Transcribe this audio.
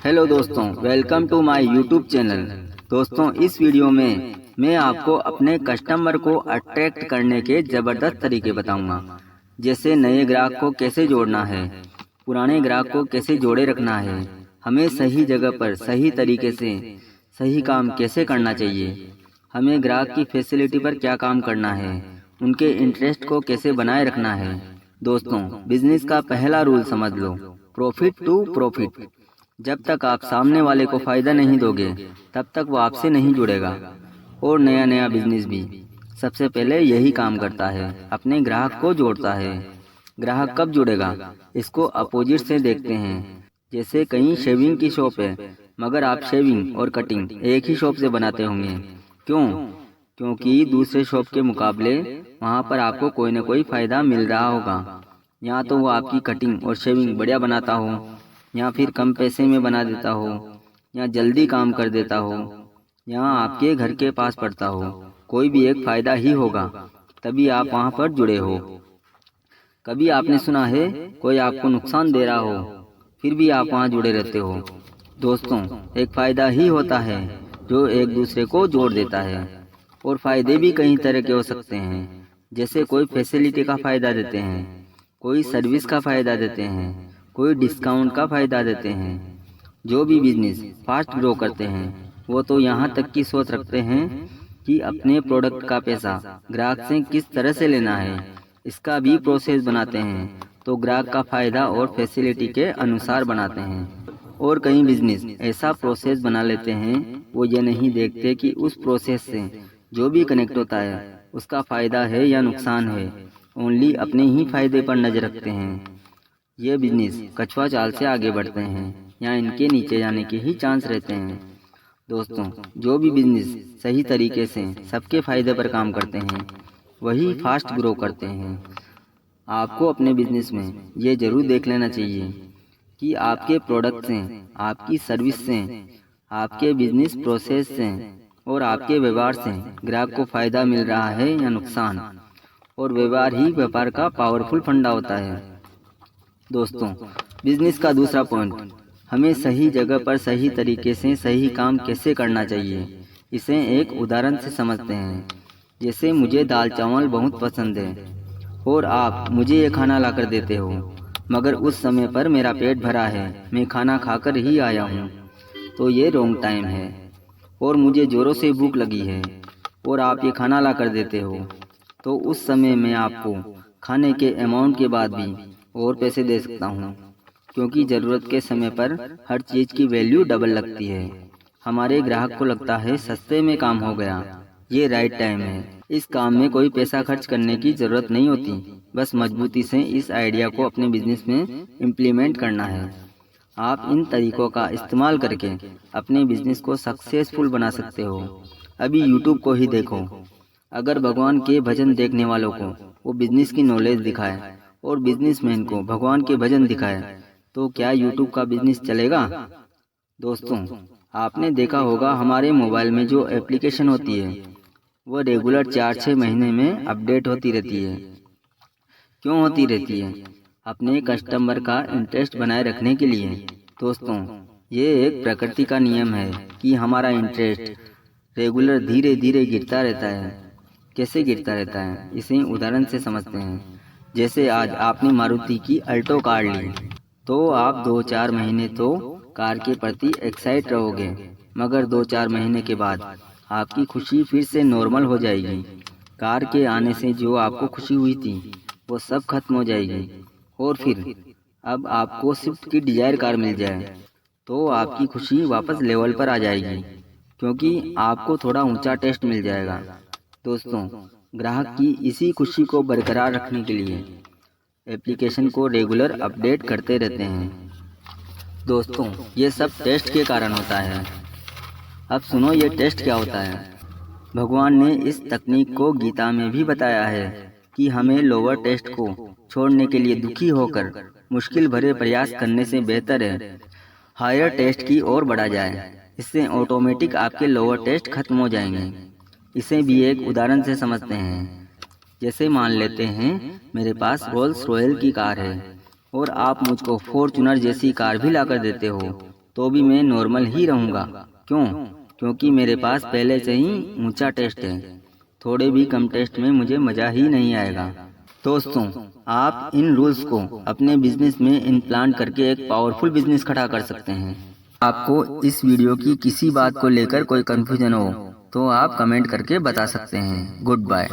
Hello दोस्तों, welcome to my YouTube channel. दोस्तों, इस वीडियो में मैं आपको अपने कस्टमर को अट्रैक्ट करने के ज़बरदस्त तरीके बताऊंगा। जैसे नए ग्राहक को कैसे जोड़ना है, पुराने ग्राहक को कैसे जोड़े रखना है, हमें सही जगह पर सही तरीके से सही काम कैसे करना चाहिए, हमें ग्राहक की फैसिलिटी पर क्या काम करना है, उनके इंटरेस्ट को कैसे बनाए रखना है। दोस्तों, बिजनेस का पहला रूल समझ लो, प्रॉफिट टू प्रॉफिट। जब तक आप सामने वाले को फायदा नहीं दोगे तब तक वो आपसे नहीं जुड़ेगा। और नया नया बिजनेस भी सबसे पहले यही काम करता है, अपने ग्राहक को जोड़ता है। ग्राहक कब जुड़ेगा, इसको अपोजिट से देखते हैं। जैसे कहीं शेविंग की शॉप है, मगर आप शेविंग और कटिंग एक ही शॉप से बनाते होंगे। क्यों? क्योंकि दूसरे शॉप के मुकाबले वहाँ पर आपको कोई न कोई फायदा मिल रहा होगा। यहाँ तो वो आपकी कटिंग और शेविंग बढ़िया बनाता हो, या फिर कम पैसे में बना देता हो, या जल्दी काम कर देता हो, या आपके घर के पास पड़ता हो। कोई भी एक फ़ायदा ही होगा, तभी आप वहाँ पर जुड़े हो। कभी आपने सुना है कोई आपको नुकसान दे रहा हो फिर भी आप वहाँ जुड़े रहते हो? दोस्तों, एक फ़ायदा ही होता है जो एक दूसरे को जोड़ देता है। और फ़ायदे भी कई तरह के हो सकते हैं। जैसे कोई फैसिलिटी का फ़ायदा देते हैं, कोई सर्विस का फ़ायदा देते हैं, कोई डिस्काउंट का फ़ायदा देते हैं। जो भी बिजनेस फास्ट ग्रो करते हैं वो तो यहाँ तक की सोच रखते हैं कि अपने प्रोडक्ट का पैसा ग्राहक से किस तरह से लेना है, इसका भी प्रोसेस बनाते हैं। तो ग्राहक का फ़ायदा और फैसिलिटी के अनुसार बनाते हैं। और कई बिजनेस ऐसा प्रोसेस बना लेते हैं, वो ये नहीं देखते कि उस प्रोसेस से जो भी कनेक्ट होता है उसका फ़ायदा है या नुकसान है। ओनली अपने ही फ़ायदे पर नज़र रखते हैं। ये बिजनेस कछुआ चाल से आगे बढ़ते हैं या इनके नीचे जाने के ही चांस रहते हैं। दोस्तों, जो भी बिजनेस सही तरीके से सबके फायदे पर काम करते हैं वही फास्ट ग्रो करते हैं। आपको अपने बिजनेस में ये जरूर देख लेना चाहिए कि आपके प्रोडक्ट से, आपकी सर्विस से, आपके बिजनेस प्रोसेस से और आपके व्यवहार से ग्राहक को फायदा मिल रहा है या नुकसान। और व्यवहार ही व्यापार का पावरफुल फंडा होता है। दोस्तों, बिजनेस का दूसरा पॉइंट, हमें सही जगह पर सही तरीके से सही काम कैसे करना चाहिए, इसे एक उदाहरण से समझते हैं। जैसे मुझे दाल चावल बहुत पसंद है और आप मुझे ये खाना लाकर देते हो, मगर उस समय पर मेरा पेट भरा है, मैं खाना खाकर ही आया हूँ, तो ये रॉन्ग टाइम है। और मुझे ज़ोरों से भूख लगी है और आप ये खाना लाकर देते हो, तो उस समय मैं आपको खाने के अमाउंट के बाद भी और पैसे दे सकता हूँ, क्योंकि ज़रूरत के समय पर हर चीज़ की वैल्यू डबल लगती है। हमारे ग्राहक को लगता है सस्ते में काम हो गया, ये राइट टाइम है। इस काम में कोई पैसा खर्च करने की ज़रूरत नहीं होती, बस मजबूती से इस आइडिया को अपने बिजनेस में इम्प्लीमेंट करना है। आप इन तरीकों का इस्तेमाल करके अपने बिजनेस को सक्सेसफुल बना सकते हो। अभी यूट्यूब को ही देखो, अगर भगवान के भजन देखने वालों को वो बिजनेस की नॉलेज दिखाए और बिजनेसमैन को भगवान के भजन दिखाए, तो क्या यूट्यूब का बिजनेस चलेगा? दोस्तों, आपने देखा होगा हमारे मोबाइल में जो एप्लीकेशन होती है वो रेगुलर 4-6 महीने में अपडेट होती रहती है। क्यों होती रहती है? अपने कस्टमर का इंटरेस्ट बनाए रखने के लिए। दोस्तों, ये एक प्रकृति का नियम है कि हमारा इंटरेस्ट रेगुलर धीरे धीरे गिरता रहता है। कैसे गिरता रहता है, इसे उदाहरण से समझते हैं। जैसे आज आपने मारुति की अल्टो कार ली, तो आप 2-4 महीने तो कार के प्रति एक्साइट रहोगे, मगर 2-4 महीने के बाद आपकी खुशी फिर से नॉर्मल हो जाएगी। कार के आने से जो आपको खुशी हुई थी वो सब खत्म हो जाएगी। और फिर अब आपको स्विफ्ट की डिजायर कार मिल जाए तो आपकी खुशी वापस लेवल पर आ जाएगी, क्योंकि आपको थोड़ा ऊंचा टेस्ट मिल जाएगा। दोस्तों, ग्राहक की इसी खुशी को बरकरार रखने के लिए एप्लीकेशन को रेगुलर अपडेट करते रहते हैं। दोस्तों, ये सब टेस्ट के कारण होता है। अब सुनो ये टेस्ट क्या होता है। भगवान ने इस तकनीक को गीता में भी बताया है कि हमें लोअर टेस्ट को छोड़ने के लिए दुखी होकर मुश्किल भरे प्रयास करने से बेहतर है हायर टेस्ट की ओर बढ़ा जाए। इससे ऑटोमेटिक आपके लोअर टेस्ट खत्म हो जाएंगे। इसे भी एक उदाहरण से समझते हैं। जैसे मान लेते हैं मेरे पास रोल्स रॉयल की कार है और आप मुझको फॉर्च्यूनर जैसी कार भी लाकर देते हो, तो भी मैं नॉर्मल ही रहूँगा। क्यों? क्योंकि मेरे पास पहले से ही ऊंचा टेस्ट है। थोड़े भी कम टेस्ट में मुझे मज़ा ही नहीं आएगा। दोस्तों, आप इन रूल्स को अपने बिजनेस में इम्प्लांट करके एक पावरफुल बिजनेस खड़ा कर सकते हैं। आपको इस वीडियो की किसी बात को लेकर कोई कंफ्यूजन हो तो आप कमेंट करके बता सकते हैं। Good bye.